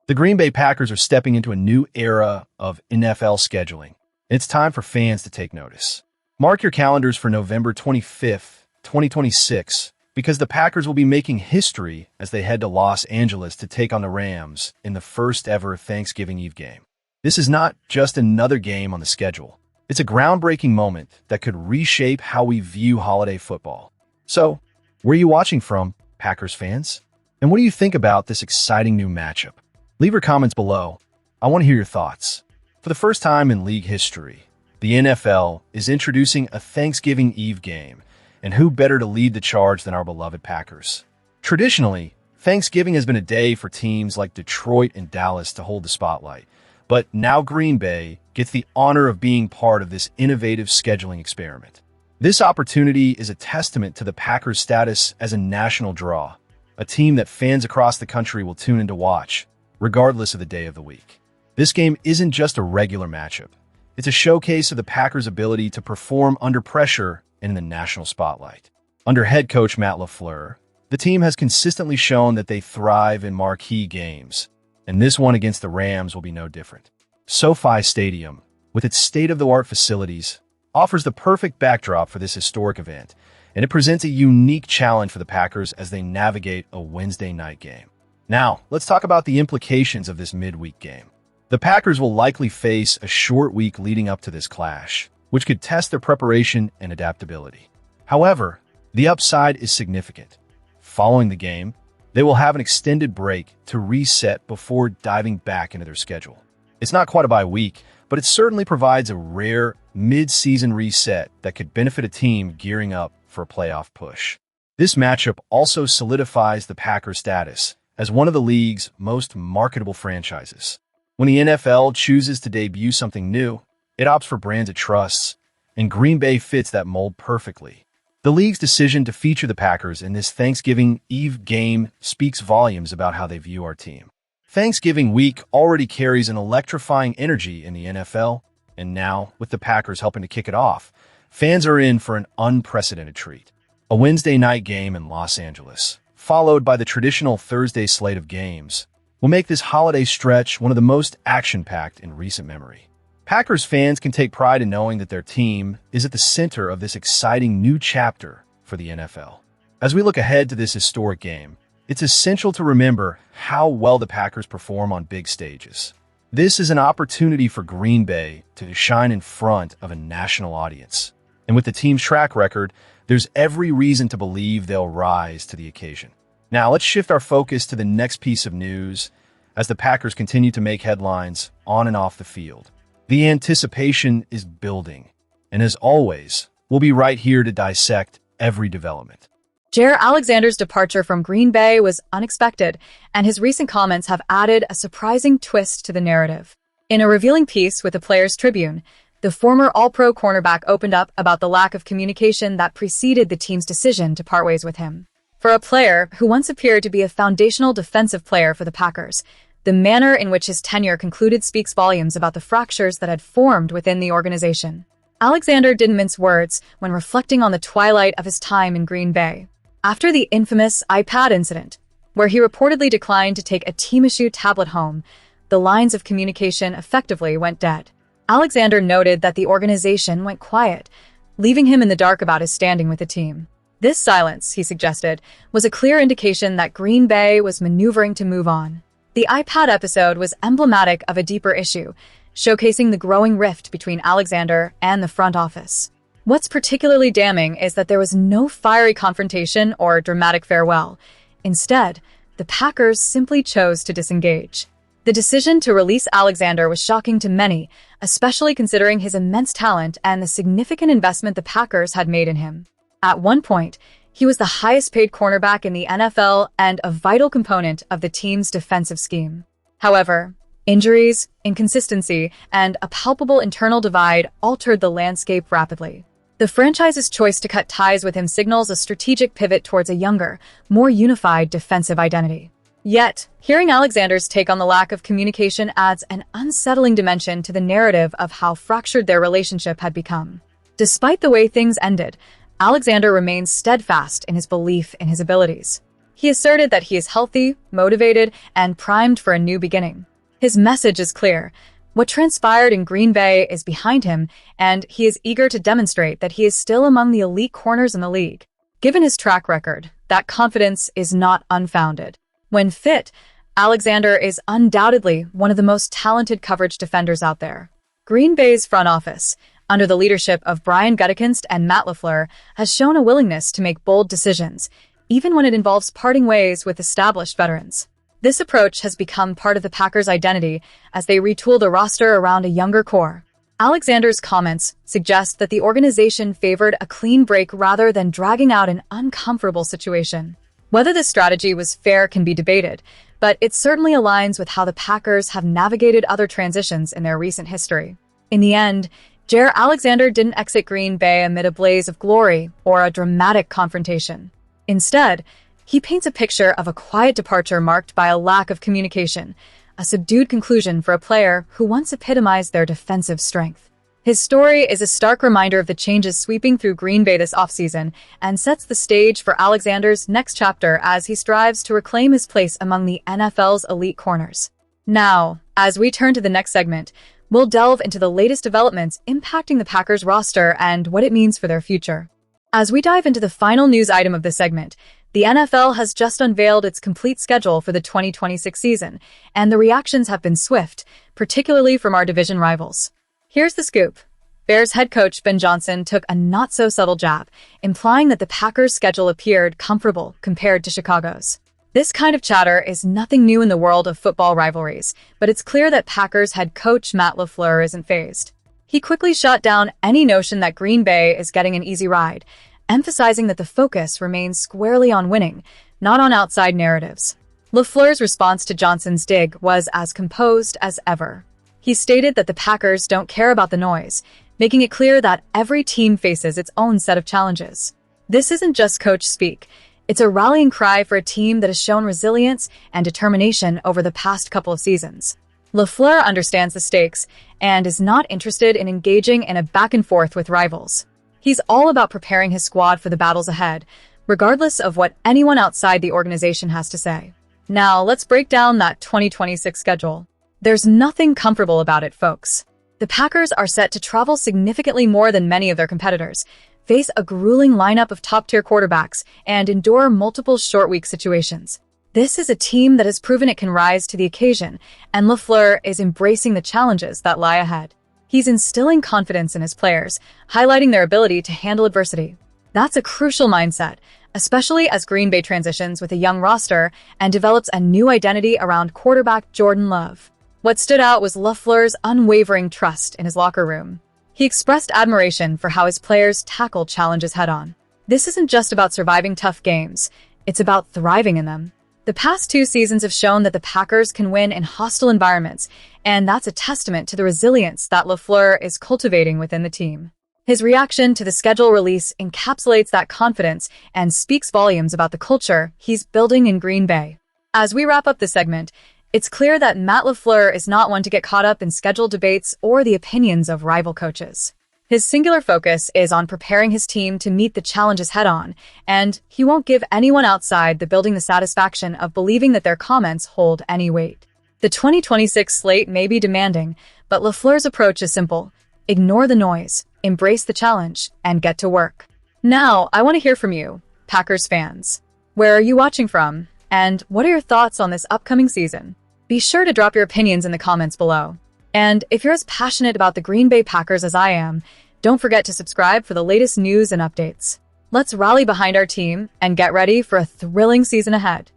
The Green Bay Packers are stepping into a new era of NFL scheduling. It's time for fans to take notice. Mark your calendars for November 25th, 2026, because the Packers will be making history as they head to Los Angeles to take on the Rams in the first ever Thanksgiving Eve game. This is not just another game on the schedule. It's a groundbreaking moment that could reshape how we view holiday football. So, where are you watching from, Packers fans? And what do you think about this exciting new matchup? Leave your comments below. I want to hear your thoughts. For the first time in league history, the NFL is introducing a Thanksgiving Eve game, and who better to lead the charge than our beloved Packers? Traditionally, Thanksgiving has been a day for teams like Detroit and Dallas to hold the spotlight, but now Green Bay gets the honor of being part of this innovative scheduling experiment. This opportunity is a testament to the Packers' status as a national draw, a team that fans across the country will tune in to watch, regardless of the day of the week. This game isn't just a regular matchup. It's a showcase of the Packers' ability to perform under pressure and in the national spotlight. Under head coach Matt LaFleur, the team has consistently shown that they thrive in marquee games, and this one against the Rams will be no different. SoFi Stadium, with its state-of-the-art facilities, offers the perfect backdrop for this historic event, and it presents a unique challenge for the Packers as they navigate a Wednesday night game. Now, let's talk about the implications of this midweek game. The Packers will likely face a short week leading up to this clash, which could test their preparation and adaptability. However, the upside is significant. Following the game, they will have an extended break to reset before diving back into their schedule. It's not quite a bye week, but it certainly provides a rare mid-season reset that could benefit a team gearing up for a playoff push. This matchup also solidifies the Packers' status as one of the league's most marketable franchises. When the NFL chooses to debut something new, it opts for brands it trusts, and Green Bay fits that mold perfectly. The league's decision to feature the Packers in this Thanksgiving Eve game speaks volumes about how they view our team. Thanksgiving week already carries an electrifying energy in the NFL, and now, with the Packers helping to kick it off, fans are in for an unprecedented treat. A Wednesday night game in Los Angeles, followed by the traditional Thursday slate of games, will make this holiday stretch one of the most action-packed in recent memory. Packers fans can take pride in knowing that their team is at the center of this exciting new chapter for the NFL. As we look ahead to this historic game, it's essential to remember how well the Packers perform on big stages. This is an opportunity for Green Bay to shine in front of a national audience. And with the team's track record, there's every reason to believe they'll rise to the occasion. Now, let's shift our focus to the next piece of news as the Packers continue to make headlines on and off the field. The anticipation is building, and as always, we'll be right here to dissect every development. Jaire Alexander's departure from Green Bay was unexpected, and his recent comments have added a surprising twist to the narrative. In a revealing piece with the Players Tribune, the former All-Pro cornerback opened up about the lack of communication that preceded the team's decision to part ways with him. For a player who once appeared to be a foundational defensive player for the Packers, the manner in which his tenure concluded speaks volumes about the fractures that had formed within the organization. Alexander didn't mince words when reflecting on the twilight of his time in Green Bay. After the infamous iPad incident, where he reportedly declined to take a team-issue tablet home, the lines of communication effectively went dead. Alexander noted that the organization went quiet, leaving him in the dark about his standing with the team. This silence, he suggested, was a clear indication that Green Bay was maneuvering to move on. The iPad episode was emblematic of a deeper issue, showcasing the growing rift between Alexander and the front office. What's particularly damning is that there was no fiery confrontation or dramatic farewell. Instead, the Packers simply chose to disengage. The decision to release Alexander was shocking to many, especially considering his immense talent and the significant investment the Packers had made in him. At one point, he was the highest-paid cornerback in the NFL and a vital component of the team's defensive scheme. However, injuries, inconsistency, and a palpable internal divide altered the landscape rapidly. The franchise's choice to cut ties with him signals a strategic pivot towards a younger, more unified defensive identity. Yet, hearing Alexander's take on the lack of communication adds an unsettling dimension to the narrative of how fractured their relationship had become. Despite the way things ended, Alexander remains steadfast in his belief in his abilities. He asserted that he is healthy, motivated, and primed for a new beginning. His message is clear. What transpired in Green Bay is behind him, and he is eager to demonstrate that he is still among the elite corners in the league. Given his track record, that confidence is not unfounded. When fit, Alexander is undoubtedly one of the most talented coverage defenders out there. Green Bay's front office, under the leadership of Brian Gutekunst and Matt LaFleur, has shown a willingness to make bold decisions, even when it involves parting ways with established veterans. This approach has become part of the Packers' identity as they retool the roster around a younger core. Alexander's comments suggest that the organization favored a clean break rather than dragging out an uncomfortable situation. Whether this strategy was fair can be debated, but it certainly aligns with how the Packers have navigated other transitions in their recent history. In the end, Jaire Alexander didn't exit Green Bay amid a blaze of glory or a dramatic confrontation. Instead, he paints a picture of a quiet departure marked by a lack of communication, a subdued conclusion for a player who once epitomized their defensive strength. His story is a stark reminder of the changes sweeping through Green Bay this offseason and sets the stage for Alexander's next chapter as he strives to reclaim his place among the NFL's elite corners. Now, as we turn to the next segment, we'll delve into the latest developments impacting the Packers roster and what it means for their future. As we dive into the final news item of this segment, the NFL has just unveiled its complete schedule for the 2026 season, and the reactions have been swift, particularly from our division rivals. Here's the scoop. Bears head coach Ben Johnson took a not-so-subtle jab, implying that the Packers' schedule appeared comparable compared to Chicago's. This kind of chatter is nothing new in the world of football rivalries, but it's clear that Packers head coach Matt LaFleur isn't fazed. He quickly shot down any notion that Green Bay is getting an easy ride, emphasizing that the focus remains squarely on winning, not on outside narratives. LaFleur's response to Johnson's dig was as composed as ever. He stated that the Packers don't care about the noise, making it clear that every team faces its own set of challenges. This isn't just coach speak. It's a rallying cry for a team that has shown resilience and determination over the past couple of seasons. LaFleur understands the stakes and is not interested in engaging in a back and forth with rivals. He's all about preparing his squad for the battles ahead, regardless of what anyone outside the organization has to say. Now, let's break down that 2026 schedule. There's nothing comfortable about it, folks. The Packers are set to travel significantly more than many of their competitors, face a grueling lineup of top-tier quarterbacks, and endure multiple short-week situations. This is a team that has proven it can rise to the occasion, and LaFleur is embracing the challenges that lie ahead. He's instilling confidence in his players, highlighting their ability to handle adversity. That's a crucial mindset, especially as Green Bay transitions with a young roster and develops a new identity around quarterback Jordan Love. What stood out was LaFleur's unwavering trust in his locker room. He expressed admiration for how his players tackle challenges head-on. This isn't just about surviving tough games, it's about thriving in them. The past 2 seasons have shown that the Packers can win in hostile environments, and that's a testament to the resilience that LaFleur is cultivating within the team. His reaction to the schedule release encapsulates that confidence and speaks volumes about the culture he's building in Green Bay. As we wrap up this segment, it's clear that Matt LaFleur is not one to get caught up in schedule debates or the opinions of rival coaches. His singular focus is on preparing his team to meet the challenges head-on, and he won't give anyone outside the building the satisfaction of believing that their comments hold any weight. The 2026 slate may be demanding, but LaFleur's approach is simple. Ignore the noise, embrace the challenge, and get to work. Now, I want to hear from you, Packers fans. Where are you watching from? And what are your thoughts on this upcoming season? Be sure to drop your opinions in the comments below. And if you're as passionate about the Green Bay Packers as I am, don't forget to subscribe for the latest news and updates. Let's rally behind our team and get ready for a thrilling season ahead.